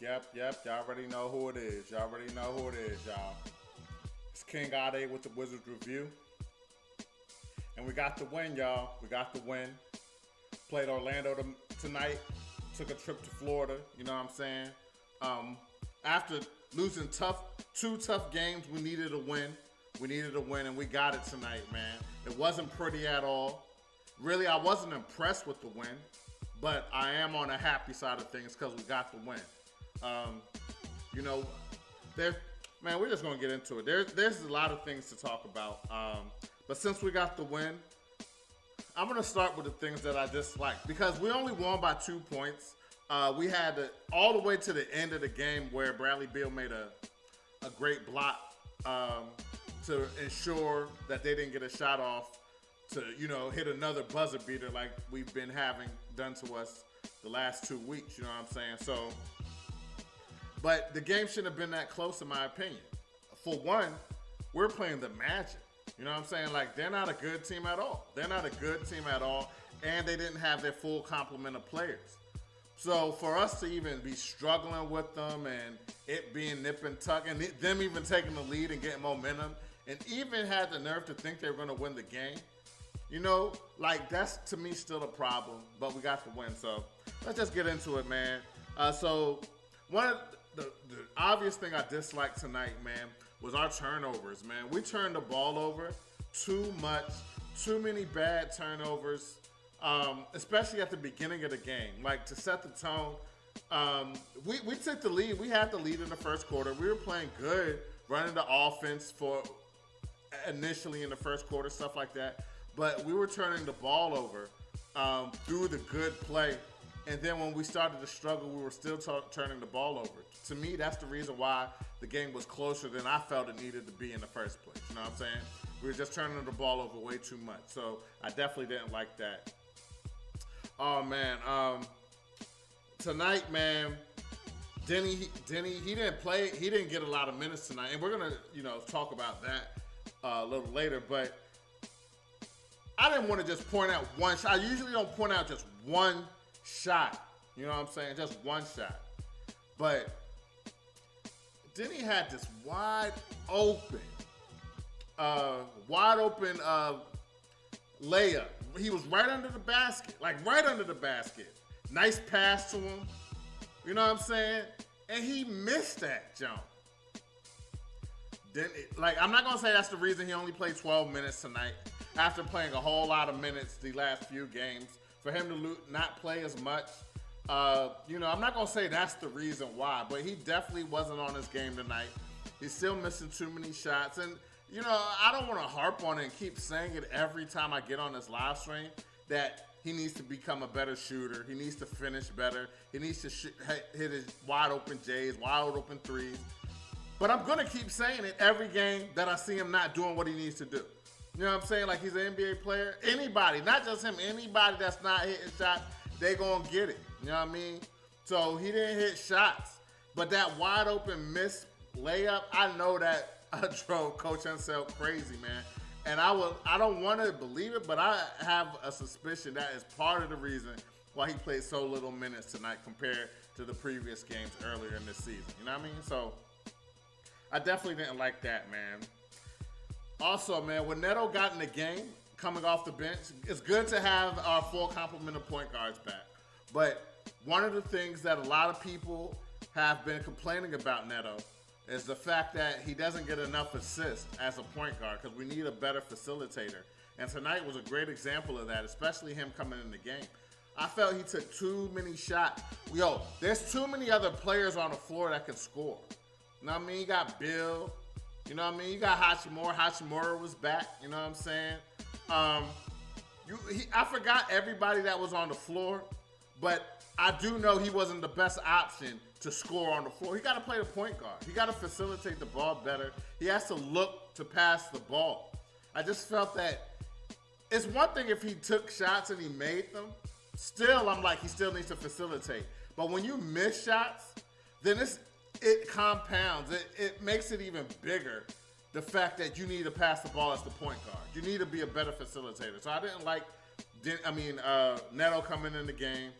Yep. Y'all already know who it is. Y'all already know who it is, y'all. It's King Ade with the Wizards Review. And we got the win, y'all. We got the win. Played Orlando tonight. Took a trip to Florida. You know what I'm saying? After losing two tough games, we needed a win. We needed a win, and we got it tonight, man. It wasn't pretty at all. Really, I wasn't impressed with the win, but I am on the happy side of things because we got the win. You know, there, man, we're just gonna get into it. There's a lot of things to talk about, but since we got the win, I'm gonna start with the things that I dislike because we only won by 2 points. We had all the way to the end of the game where Bradley Beal made a great block to ensure that they didn't get a shot off to, hit another buzzer beater like we've been having done to us the last 2 weeks. You know what I'm saying? So, but the game shouldn't have been that close in my opinion. For one, we're playing the Magic. You know what I'm saying? Like, they're not a good team at all. They're not a good team at all, and they didn't have their full complement of players. So for us to even be struggling with them and it being nip and tuck and them even taking the lead and getting momentum and even had the nerve to think they were going to win the game, that's to me still a problem, but we got the win. So let's just get into it, man. So one of the obvious thing I disliked tonight, man, was our turnovers, man. We turned the ball over too much, too many bad turnovers. Especially at the beginning of the game, like to set the tone. We took the lead. We had the lead in the first quarter. We were playing good, running the offense for initially in the first quarter, stuff like that. But we were turning the ball over through the good play. And then when we started to struggle, we were still turning the ball over. To me, that's the reason why the game was closer than I felt it needed to be in the first place. You know what I'm saying? We were just turning the ball over way too much. So I definitely didn't like that. Oh man, tonight, man, Denny, he didn't play. He didn't get a lot of minutes tonight, and we're gonna, talk about that a little later. But I didn't want to just point out one shot. I usually don't point out just one shot. You know what I'm saying? Just one shot. But Denny had this wide open layup. He was right under the basket, Nice pass to him. You know what I'm saying? And he missed that jump. I'm not going to say that's the reason he only played 12 minutes tonight after playing a whole lot of minutes the last few games. For him to not play as much, I'm not going to say that's the reason why, but he definitely wasn't on his game tonight. He's still missing too many shots. And I don't want to harp on it and keep saying it every time I get on this live stream that he needs to become a better shooter. He needs to finish better. He needs to hit his wide open J's, wide open threes. But I'm going to keep saying it every game that I see him not doing what he needs to do. You know what I'm saying? Like, he's an NBA player. Anybody, not just him, anybody that's not hitting shots, they going to get it. You know what I mean? So he didn't hit shots. But that wide open missed layup, I know that drove Coach Ansel crazy, man. And I don't want to believe it, but I have a suspicion that is part of the reason why he played so little minutes tonight compared to the previous games earlier in this season. You know what I mean? So I definitely didn't like that, man. Also, man, when Neto got in the game, coming off the bench, it's good to have our full complement of point guards back. But one of the things that a lot of people have been complaining about Neto is the fact that he doesn't get enough assists as a point guard because we need a better facilitator. And tonight was a great example of that, especially him coming in the game. I felt he took too many shots. There's too many other players on the floor that can score. You know what I mean? You got Bill. You know what I mean? You got Hachimura. Hachimura was back. You know what I'm saying? I forgot everybody that was on the floor, but I do know he wasn't the best option to score on the floor. He got to play the point guard. He got to facilitate the ball better. He has to look to pass the ball. I just felt that it's one thing if he took shots and he made them. Still, I'm like, he still needs to facilitate. But when you miss shots, then it compounds. It makes it even bigger, the fact that you need to pass the ball as the point guard. You need to be a better facilitator. So I didn't like Neto coming in the game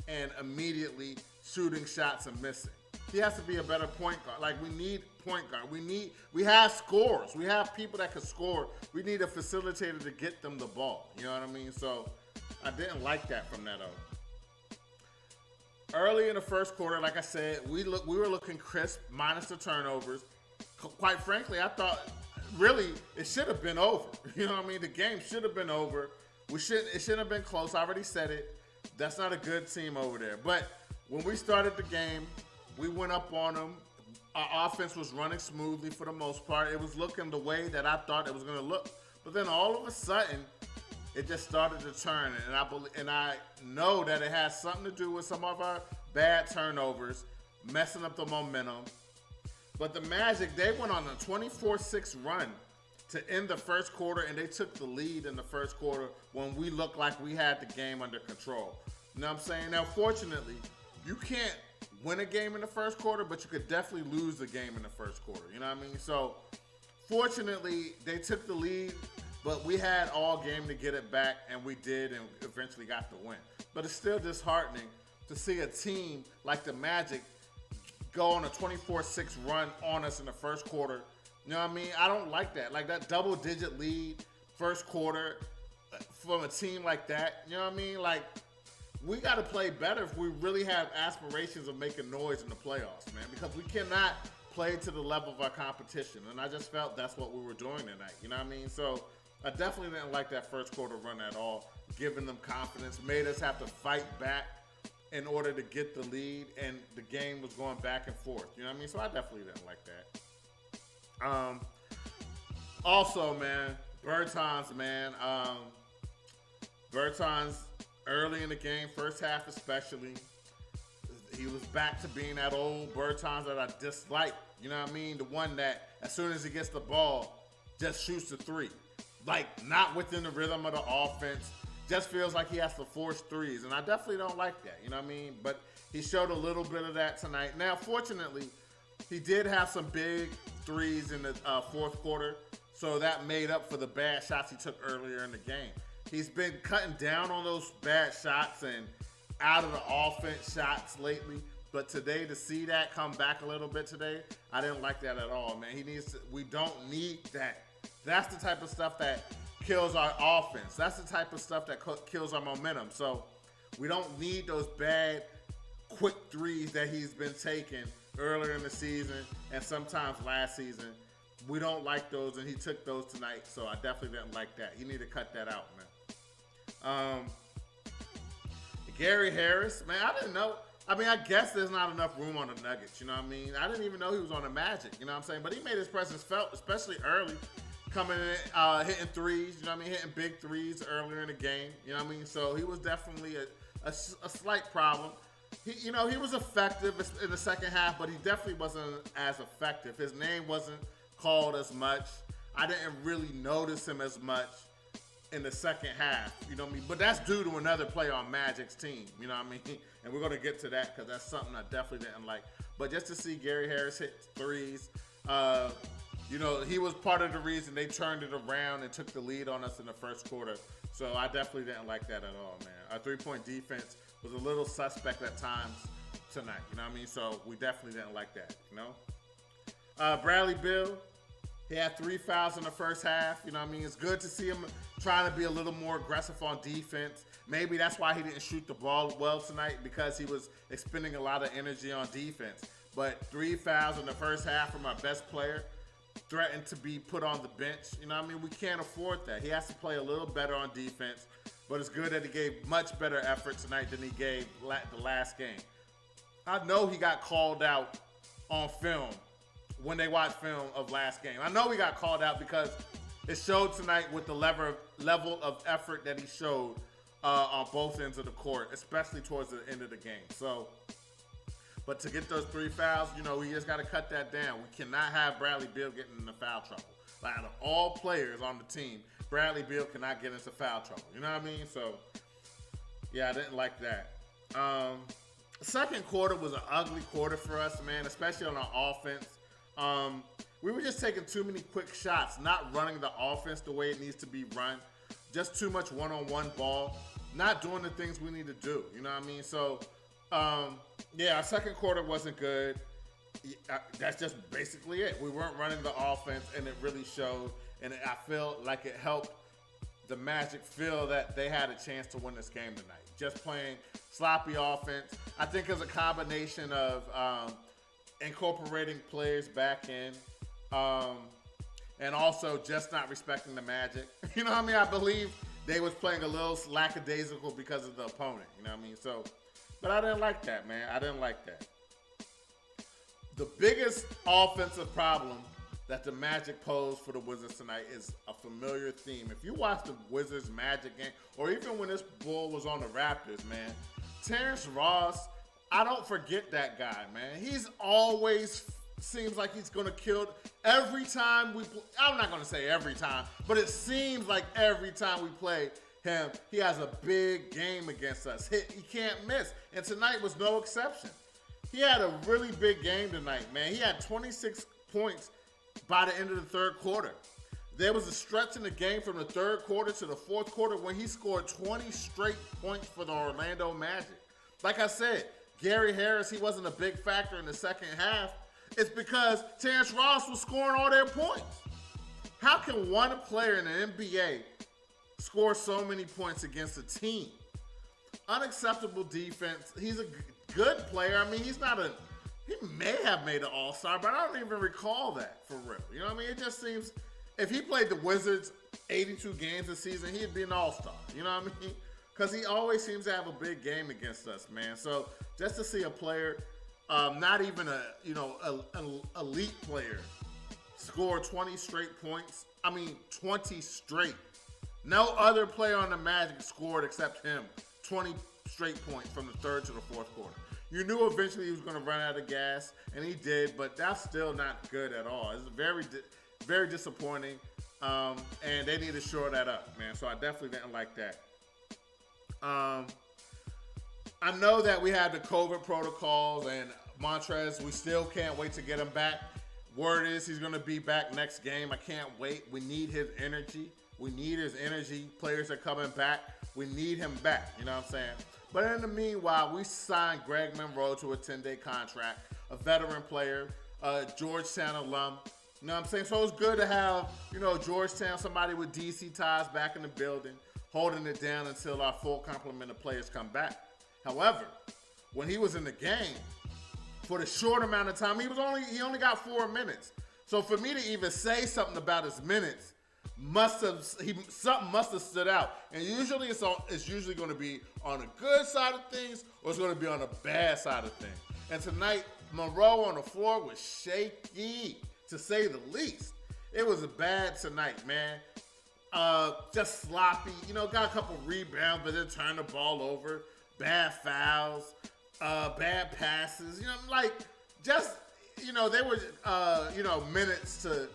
and immediately shooting shots and missing. He has to be a better point guard. Like we need point guard. We have scores. We have people that can score. We need a facilitator to get them the ball. You know what I mean? So I didn't like that from Neto. Early in the first quarter, like I said, we were looking crisp, minus the turnovers. Quite frankly, I thought really it should have been over. You know what I mean? The game should have been over. It shouldn't have been close. I already said it. That's not a good team over there. But when we started the game, we went up on them. Our offense was running smoothly for the most part. It was looking the way that I thought it was going to look. But then all of a sudden, it just started to turn. And I know that it has something to do with some of our bad turnovers, messing up the momentum. But the Magic, they went on a 24-6 run to end the first quarter, and they took the lead in the first quarter when we looked like we had the game under control. You know what I'm saying? Now, fortunately, you can't win a game in the first quarter, but you could definitely lose the game in the first quarter. You know what I mean? So, fortunately, they took the lead, but we had all game to get it back, and we did, and eventually got the win. But it's still disheartening to see a team like the Magic go on a 24-6 run on us in the first quarter. You know what I mean? I don't like that. Like that double-digit lead first quarter from a team like that. You know what I mean? Like, we got to play better if we really have aspirations of making noise in the playoffs, man, because we cannot play to the level of our competition. And I just felt that's what we were doing tonight. You know what I mean? So I definitely didn't like that first quarter run at all. Giving them confidence, made us have to fight back in order to get the lead, and the game was going back and forth. You know what I mean? So I definitely didn't like that. Also, man, Bertans, man. Bertans, early in the game, first half especially, he was back to being that old Bertans that I dislike. You know what I mean? The one that, as soon as he gets the ball, just shoots the three. Like, not within the rhythm of the offense. Just feels like he has to force threes, and I definitely don't like that. You know what I mean? But he showed a little bit of that tonight. Now, fortunately, he did have some big threes in the fourth quarter, so that made up for the bad shots he took earlier in the game. He's been cutting down on those bad shots and out of the offense shots lately. But today, to see that come back a little bit today, I didn't like that at all, man. We don't need that. That's the type of stuff that kills our offense. That's the type of stuff that kills our momentum. So we don't need those bad, quick threes that he's been taking earlier in the season and sometimes last season. We don't like those, and he took those tonight, so I definitely didn't like that. He needed to cut that out, man. Gary Harris, man, I didn't know. I mean, I guess there's not enough room on the Nuggets, you know what I mean? I didn't even know he was on the Magic, you know what I'm saying? But he made his presence felt, especially early, coming in, hitting threes, you know what I mean? Hitting big threes earlier in the game, you know what I mean? So he was definitely a slight problem. He was effective in the second half, but he definitely wasn't as effective. His name wasn't called as much. I didn't really notice him as much in the second half, you know what I mean? But that's due to another player on Magic's team, you know what I mean? And we're going to get to that because that's something I definitely didn't like. But just to see Gary Harris hit threes, he was part of the reason they turned it around and took the lead on us in the first quarter. So I definitely didn't like that at all, man. Our three-point defense was a little suspect at times tonight, you know what I mean? So we definitely didn't like that, you know? Bradley Beal, he had 3 fouls in the first half, you know what I mean? It's good to see him trying to be a little more aggressive on defense. Maybe that's why he didn't shoot the ball well tonight, because he was expending a lot of energy on defense. But 3 fouls in the first half from our best player, threatened to be put on the bench. You know what I mean? We can't afford that. He has to play a little better on defense, but it's good that he gave much better effort tonight than he gave the last game. I know he got called out on film when they watched film of last game. I know he got called out because it showed tonight with the level of effort that he showed on both ends of the court, especially towards the end of the game. So, but to get those 3 fouls, we just got to cut that down. We cannot have Bradley Beal getting into foul trouble. Like, out of all players on the team, Bradley Beal cannot get into foul trouble. You know what I mean? So, yeah, I didn't like that. Second quarter was an ugly quarter for us, man, especially on our offense. We were just taking too many quick shots, not running the offense the way it needs to be run. Just too much one-on-one ball, not doing the things we need to do. You know what I mean? So, our second quarter wasn't good. That's just basically it. We weren't running the offense, and it really showed. And I feel like it helped the Magic feel that they had a chance to win this game tonight. Just playing sloppy offense. I think it's a combination of incorporating players back in, and also just not respecting the Magic. You know what I mean? I believe they was playing a little lackadaisical because of the opponent. You know what I mean? So, but I didn't like that, man. I didn't like that. The biggest offensive problem that the Magic posed for the Wizards tonight is a familiar theme. If you watch the Wizards Magic game, or even when this Bull was on the Raptors, man, Terrence Ross, I don't forget that guy, man. He's always seems like he's going to kill every time we play. I'm not going to say every time, but it seems like every time we play him, he has a big game against us. He can't miss, and tonight was no exception. He had a really big game tonight, man. He had 26 points by the end of the third quarter. There was a stretch in the game from the third quarter to the fourth quarter when he scored 20 straight points for the Orlando Magic. Like I said, Gary Harris, he wasn't a big factor in the second half. It's because Terrence Ross was scoring all their points. How can one player in the NBA score so many points against a team? Unacceptable defense. He's a good player. I mean, he may have made an All-Star, but I don't even recall that for real. You know what I mean? It just seems, if he played the Wizards 82 games this season, he'd be an All-Star. You know what I mean? Because he always seems to have a big game against us, man. So just to see a player, not even an elite player, score 20 straight points. I mean, 20 straight. No other player on the Magic scored except him 20 straight points from the third to the fourth quarter. You knew eventually he was going to run out of gas, and he did, but that's still not good at all. It's very, very disappointing, and they need to shore that up, man. So I definitely didn't like that. I know that we had the COVID protocols, and Montrez, we still can't wait to get him back. Word is he's going to be back next game. I can't wait. We need his energy. We need his energy. Players are coming back. We need him back. You know what I'm saying? But in the meanwhile, we signed Greg Monroe to a 10-day contract, a veteran player, a Georgetown alum. You know what I'm saying? So it's good to have, Georgetown, somebody with DC ties back in the building, holding it down until our full complement of players come back. However, when he was in the game, for the short amount of time, he only got 4 minutes. So for me to even say something about his minutes, something must have stood out. And usually it's usually going to be on the good side of things, or it's going to be on the bad side of things. And tonight, Monroe on the floor was shaky, to say the least. It was a bad tonight, man. Just sloppy. Got a couple rebounds, but then turned the ball over. Bad fouls, bad passes. They were, minutes to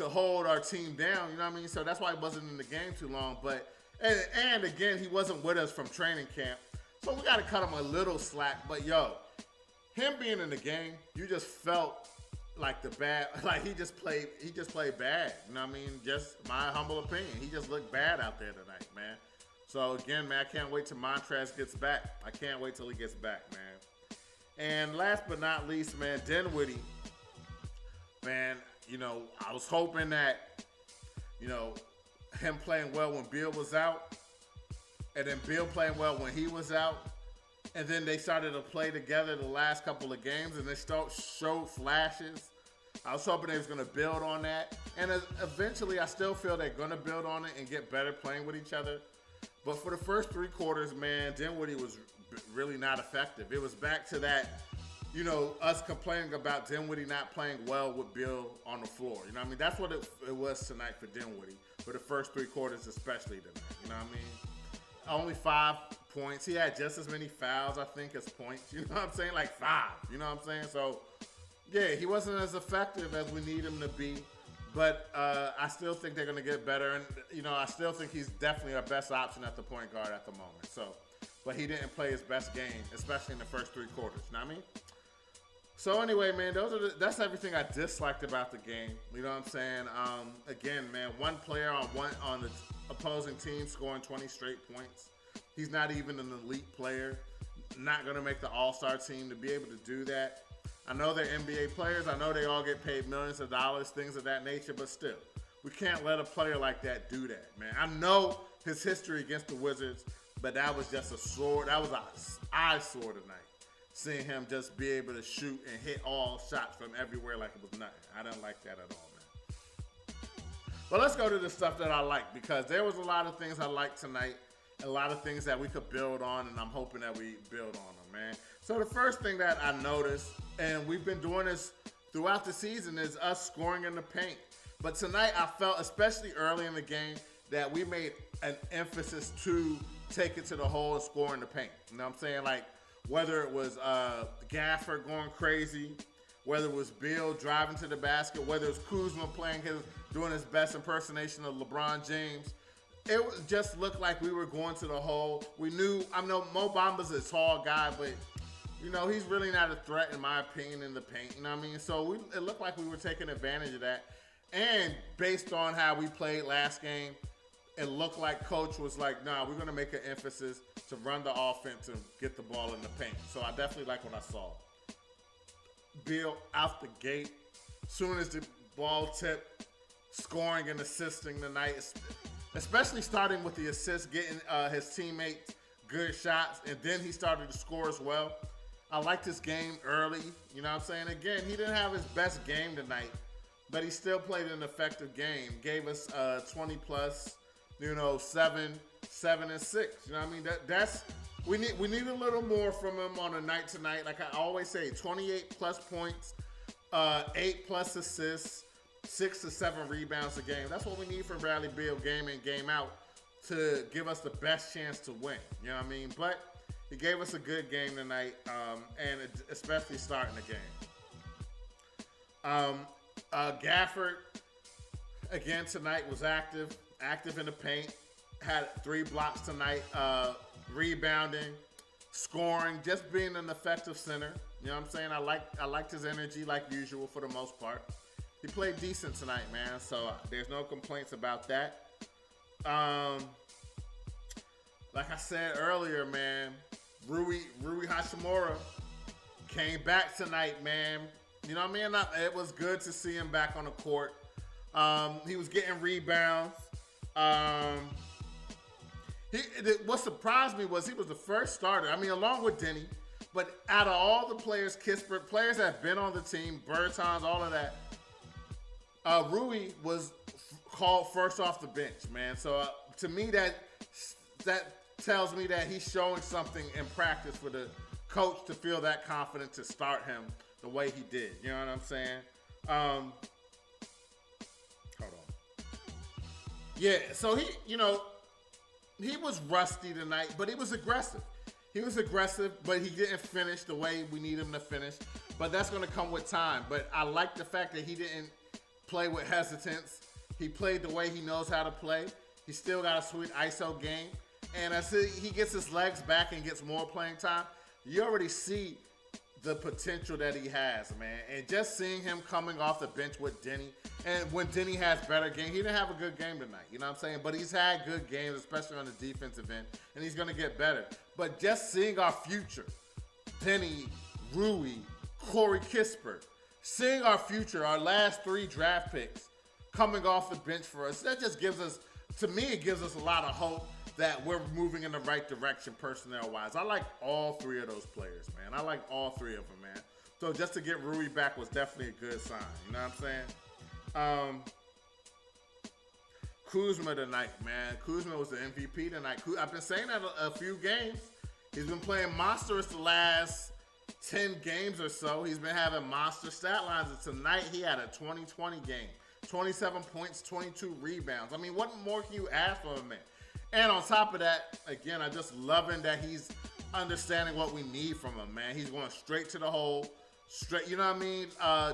hold our team down. You know what I mean? So that's why he wasn't in the game too long. But and again, he wasn't with us from training camp, so we got to cut him a little slack. But him being in the game, you just felt like he just played bad. You know what I mean? Just my humble opinion. He just looked bad out there tonight, man. So again, man, I can't wait till Montrez gets back. I can't wait till he gets back, man. And last but not least, man, Dinwiddie, man, I was hoping that, him playing well when Beal was out, and then Beal playing well when he was out, and then they started to play together the last couple of games, and they showed flashes. I was hoping they was going to build on that, and eventually I still feel they're going to build on it and get better playing with each other. But for the first 3 quarters, man, Dinwiddie was really not effective. It was back to that, us complaining about Dinwiddie not playing well with Beal on the floor. You know what I mean? That's what it was tonight for Dinwiddie, for the first 3 quarters especially tonight. You know what I mean? Only 5 points. He had just as many fouls, I think, as points. You know what I'm saying? Like 5. You know what I'm saying? So, yeah, he wasn't as effective as we need him to be. But I still think they're going to get better. And, I still think he's definitely our best option at the point guard at the moment. So, but he didn't play his best game, especially in the first 3 quarters. You know what I mean? So anyway, man, that's everything I disliked about the game. You know what I'm saying? Again, man, one player on the opposing team scoring 20 straight points. He's not even an elite player. Not going to make the All-Star team to be able to do that. I know they're NBA players. I know they all get paid millions of dollars, things of that nature, but still, we can't let a player like that do that, man. I know his history against the Wizards, but that was just a sword. That was an eyesore tonight. Seeing him just be able to shoot and hit all shots from everywhere like it was nothing. I didn't like that at all, man. But let's go to the stuff that I like, because there was a lot of things I liked tonight, a lot of things that we could build on, and I'm hoping that we build on them, man. So the first thing that I noticed, and we've been doing this throughout the season, is us scoring in the paint. But tonight I felt, especially early in the game, that we made an emphasis to take it to the hole and score in the paint. You know what I'm saying? Like, whether it was Gafford going crazy, whether it was Beal driving to the basket, whether it was Kuzma doing his best impersonation of LeBron James, it just looked like we were going to the hole. We knew, I know Mo Bamba's a tall guy, but you know, he's really not a threat in my opinion in the paint. You know what I mean? So it looked like we were taking advantage of that. And based on how we played last game, it looked like Coach was like, nah, we're going to make an emphasis to run the offense and get the ball in the paint. So I definitely like what I saw. Beal out the gate, soon as the ball tipped, scoring and assisting tonight, especially starting with the assist, getting his teammates good shots, and then he started to score as well. I liked his game early, you know what I'm saying? Again, he didn't have his best game tonight, but he still played an effective game. Gave us 20 plus, you know, 7 and 6. You know what I mean? That's we need a little more from him on a night to night. Like I always say, 28 plus points, 8 plus assists, 6 to 7 rebounds a game. That's what we need from Bradley Beal game in, game out to give us the best chance to win. You know what I mean? But he gave us a good game tonight, and especially starting the game. Gafford, again tonight, was active in the paint, had 3 blocks tonight, rebounding, scoring, just being an effective center. You know what I'm saying? I liked his energy like usual for the most part. He played decent tonight, man, so there's no complaints about that. Like I said earlier, man, Rui Hachimura came back tonight, man. You know what I mean? It was good to see him back on the court. He was getting rebounds. What surprised me was he was the first starter. I mean, along with Denny. But out of all the players, Kispert, players that have been on the team, Bertans, all of that, Rui was called first off the bench, man. So to me, that tells me that he's showing something in practice for the coach to feel that confident to start him the way he did. You know what I'm saying? Hold on. Yeah, so he was rusty tonight, but he was aggressive. He was aggressive, but he didn't finish the way we need him to finish. But that's going to come with time. But I like the fact that he didn't play with hesitance. He played the way he knows how to play. He still got a sweet ISO game. And as he gets his legs back and gets more playing time, you already see the potential that he has, man. And just seeing him coming off the bench with Denny, and when Denny has better game, he didn't have a good game tonight, you know what I'm saying? But he's had good games, especially on the defensive end, and he's going to get better. But just seeing our future, Denny, Rui, Corey Kispert, seeing our future, our last 3 draft picks coming off the bench for us, that just gives us, to me, it gives us a lot of hope that we're moving in the right direction personnel-wise. I like all 3 of those players, man. I like all 3 of them, man. So just to get Rui back was definitely a good sign. You know what I'm saying? Kuzma tonight, man. Kuzma was the MVP tonight. I've been saying that a few games. He's been playing monstrous the last 10 games or so. He's been having monster stat lines. And tonight he had a 20-20 game. 27 points, 22 rebounds. I mean, what more can you ask from a man? And on top of that, again, I just loving that he's understanding what we need from him, man. He's going straight to the hole, straight, you know what I mean?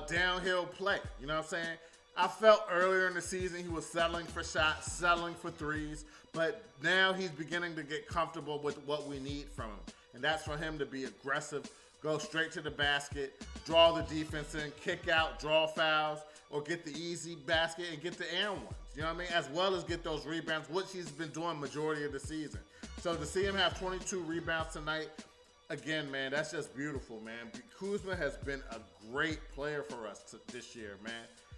Downhill play, you know what I'm saying? I felt earlier in the season he was settling for shots, settling for threes, but now he's beginning to get comfortable with what we need from him. And that's for him to be aggressive, go straight to the basket, draw the defense in, kick out, draw fouls, or get the easy basket and get the and ones. You know what I mean? As well as get those rebounds, which he's been doing majority of the season. So to see him have 22 rebounds tonight, again, man, that's just beautiful, man. Kuzma has been a great player for us this year, man.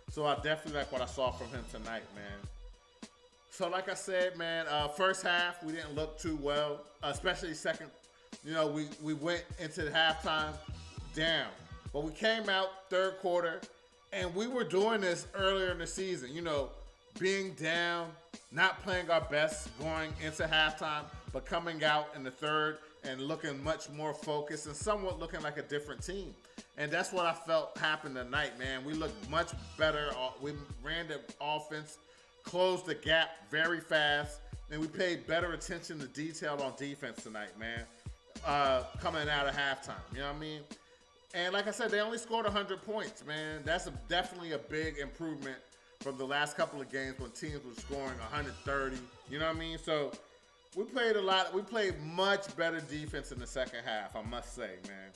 So I definitely like what I saw from him tonight, man. So like I said, man, first half we didn't look too well, especially second. You know, we went into the halftime down, but we came out third quarter, and we were doing this earlier in the season. You know, being down, not playing our best going into halftime, but coming out in the third and looking much more focused and somewhat looking like a different team. And that's what I felt happened tonight, man. We looked much better. We ran the offense, closed the gap very fast, and we paid better attention to detail on defense tonight, man, coming out of halftime. You know what I mean? And like I said, they only scored 100 points, man. That's definitely a big improvement from the last couple of games when teams were scoring 130. You know what I mean? So we played a lot. We played much better defense in the second half, I must say, man.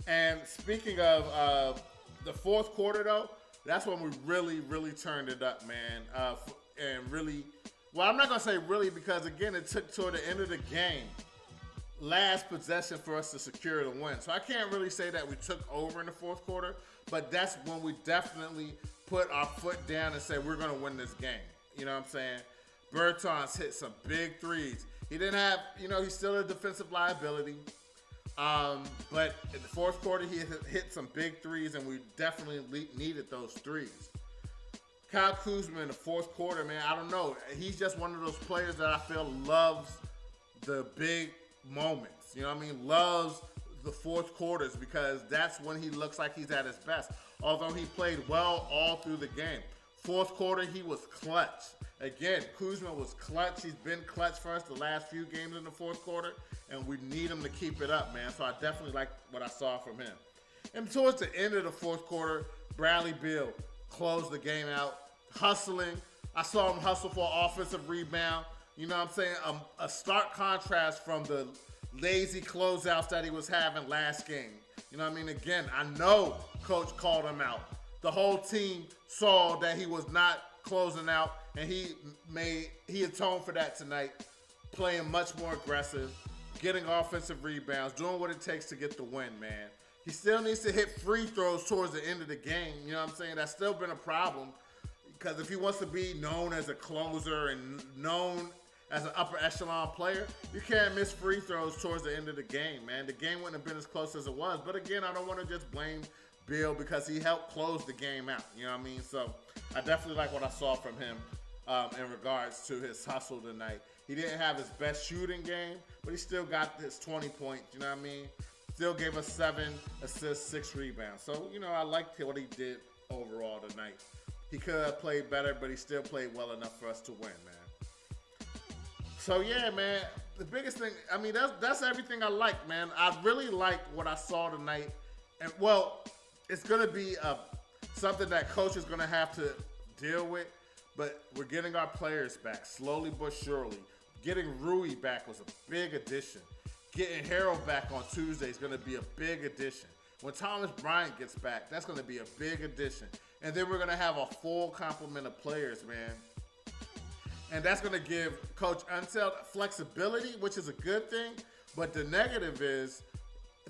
And speaking of the fourth quarter, though, that's when we really, really turned it up, man. And really, well, I'm not going to say really because, again, it took toward the end of the game, last possession for us to secure the win. So I can't really say that we took over in the fourth quarter, but that's when we definitely put our foot down and said we're going to win this game. You know what I'm saying? Bertans hit some big threes. He didn't have, you know, he's still a defensive liability. But in the fourth quarter, he hit some big threes, and we definitely needed those threes. Kyle Kuzma in the fourth quarter, man, I don't know. He's just one of those players that I feel loves the big moments. You know what I mean? Loves the fourth quarters because that's when he looks like he's at his best. Although he played well all through the game. Fourth quarter, he was clutch. Again, Kuzma was clutch. He's been clutch for us the last few games in the fourth quarter, and we need him to keep it up, man. So I definitely like what I saw from him. And towards the end of the fourth quarter, Bradley Beal closed the game out, hustling. I saw him hustle for an offensive rebound. You know what I'm saying? A stark contrast from the lazy closeouts that he was having last game. You know what I mean? Again, I know Coach called him out. The whole team saw that he was not closing out, and he atoned for that tonight, playing much more aggressive, getting offensive rebounds, doing what it takes to get the win, man. He still needs to hit free throws towards the end of the game. You know what I'm saying? That's still been a problem because if he wants to be known as a closer and known as an upper echelon player, you can't miss free throws towards the end of the game, man. The game wouldn't have been as close as it was. But again, I don't want to just blame Beal because he helped close the game out. You know what I mean? So I definitely like what I saw from him in regards to his hustle tonight. He didn't have his best shooting game, but he still got his 20 points. You know what I mean? Still gave us 7 assists, 6 rebounds. So, you know, I liked what he did overall tonight. He could have played better, but he still played well enough for us to win, man. So, yeah, man, the biggest thing, I mean, that's everything I like, man. I really like what I saw tonight. And, well, it's going to be something that Coach is going to have to deal with, but we're getting our players back slowly but surely. Getting Rui back was a big addition. Getting Harold back on Tuesday is going to be a big addition. When Thomas Bryant gets back, that's going to be a big addition. And then we're going to have a full complement of players, man. And that's going to give Coach Untitled flexibility, which is a good thing. But the negative is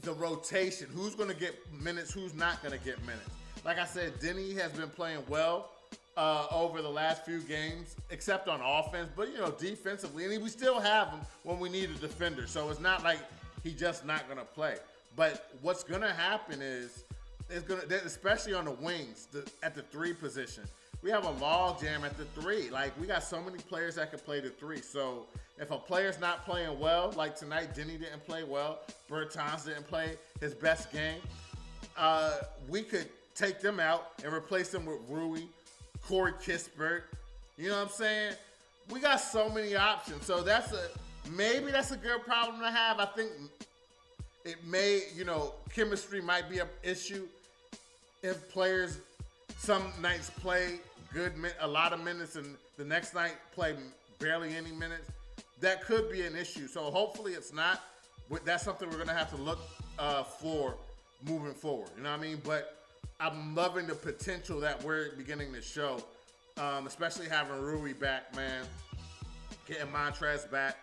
the rotation. Who's going to get minutes, who's not going to get minutes. Like I said, Denny has been playing well over the last few games, except on offense. But, you know, defensively, and we still have him when we need a defender. So it's not like he's just not going to play. But what's going to happen is, especially on the wings, at the 3 position, we have a log jam at the 3. Like, we got so many players that can play the 3. So if a player's not playing well, like tonight, Denny didn't play well, Bertans didn't play his best game, we could take them out and replace them with Rui, Corey Kispert. You know what I'm saying? We got so many options. So maybe that's a good problem to have. I think it may, you know, chemistry might be an issue if players some nights play a lot of minutes and the next night play barely any minutes. That could be an issue. So hopefully it's not. That's something we're going to have to look for moving forward. You know what I mean? But I'm loving the potential that we're beginning to show, especially having Rui back, man, getting Montrez back.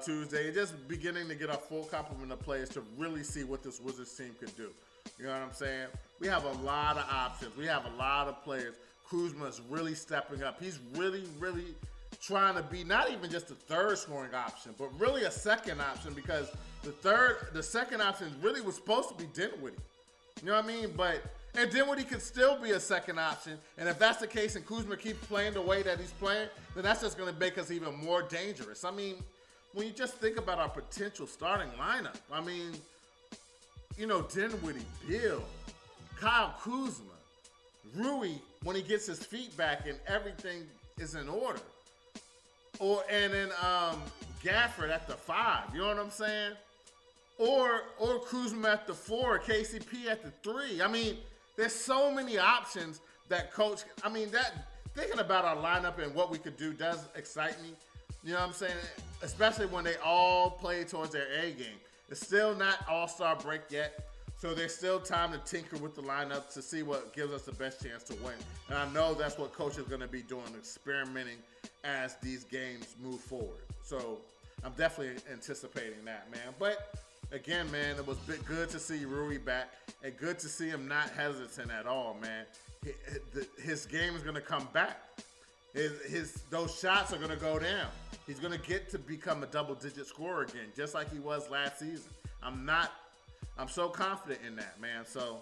Tuesday, and just beginning to get a full complement of players to really see what this Wizards team could do. You know what I'm saying? We have a lot of options. We have a lot of players. Kuzma is really stepping up. He's really, really trying to be not even just a third scoring option, but really a second option, because the second option really was supposed to be Dinwiddie. You know what I mean? And Dinwiddie could still be a second option. And if that's the case and Kuzma keeps playing the way that he's playing, then that's just going to make us even more dangerous. I mean, when you just think about our potential starting lineup, I mean, you know, Dinwiddie, Beal, Kyle Kuzma, Rui, when he gets his feet back and everything is in order. And then Gafford at the 5, you know what I'm saying? Or Kuzma at the 4, KCP at the 3. I mean, there's so many options that coach, I mean, that thinking about our lineup and what we could do does excite me. You know what I'm saying? Especially when they all play towards their A game. It's still not all-star break yet, so there's still time to tinker with the lineup to see what gives us the best chance to win. And I know that's what coach is going to be doing, experimenting as these games move forward. So I'm definitely anticipating that, man. But again, man, it was good to see Rui back and good to see him not hesitant at all, man. His game is going to come back. Those shots are going to go down. He's going to get to become a double-digit scorer again, just like he was last season. I'm so confident in that, man. So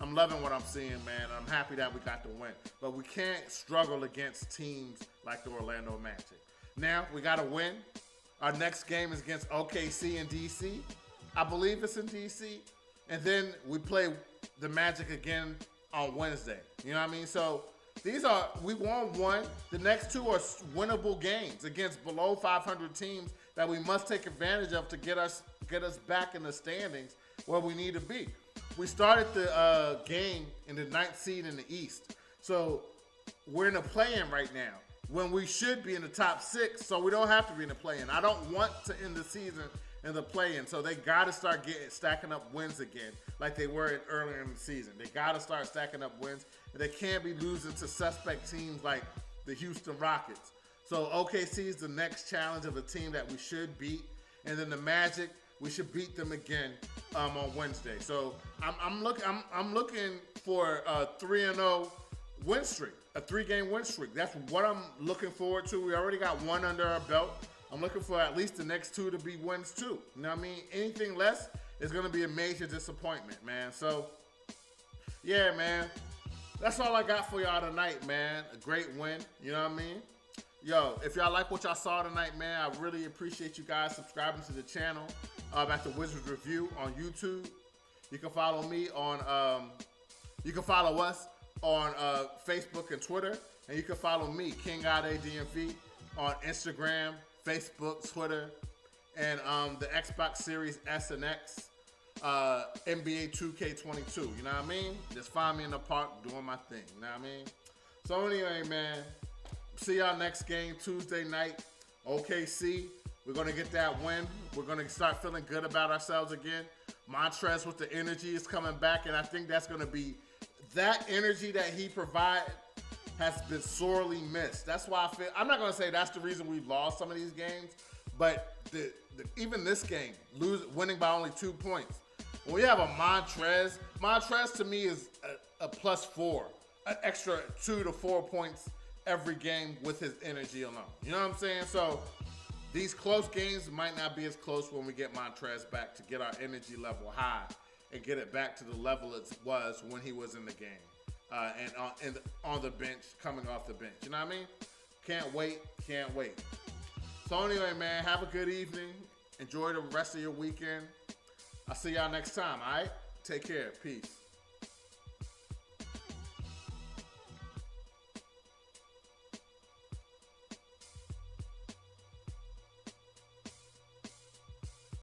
I'm loving what I'm seeing, man. I'm happy that we got the win. But we can't struggle against teams like the Orlando Magic. Now, we got to win. Our next game is against OKC in D.C. I believe it's in D.C. And then we play the Magic again on Wednesday. You know what I mean? So we won one. The next two are winnable games against below 500 teams that we must take advantage of to get us back in the standings where we need to be. We started the game in the 9th seed in the East. So we're in the play-in right now when we should be in the top 6, so we don't have to be in the play-in. I don't want to end the season in the play-in, so they got to start stacking up wins again like they were earlier in the season. They got to start stacking up wins, and they can't be losing to suspect teams like the Houston Rockets. So OKC is the next challenge of a team that we should beat, and then the Magic, we should beat them again on Wednesday. So I'm looking for a 3-0 win streak, a 3-game win streak. That's what I'm looking forward to. We already got one under our belt. I'm looking for at least the next 2 to be wins too. You know what I mean? Anything less is going to be a major disappointment, man. So, yeah, man. That's all I got for y'all tonight, man. A great win. You know what I mean? Yo, if y'all like what y'all saw tonight, man, I really appreciate you guys subscribing to the channel at the Wizards Review on YouTube. You can follow me on, you can follow us on Facebook and Twitter. And you can follow me, King Ade DMV, on Instagram, Facebook, Twitter, and the Xbox Series S and X, NBA 2K22. You know what I mean? Just find me in the park doing my thing. You know what I mean? So anyway, man, see y'all next game Tuesday night. OKC. We're going to get that win. We're going to start feeling good about ourselves again. Montrez with the energy is coming back, and I think that's going to be that energy that he provides has been sorely missed. That's why I feel, I'm not going to say that's the reason we've lost some of these games, but even this game, winning by only 2 points. When we have a Montrez to me is a +4, an extra 2 to 4 points every game with his energy alone. You know what I'm saying? So these close games might not be as close when we get Montrez back to get our energy level high and get it back to the level it was when he was in the game. And on the bench, coming off the bench. You know what I mean? Can't wait. So anyway, man, have a good evening. Enjoy the rest of your weekend. I'll see y'all next time, all right? Take care. Peace.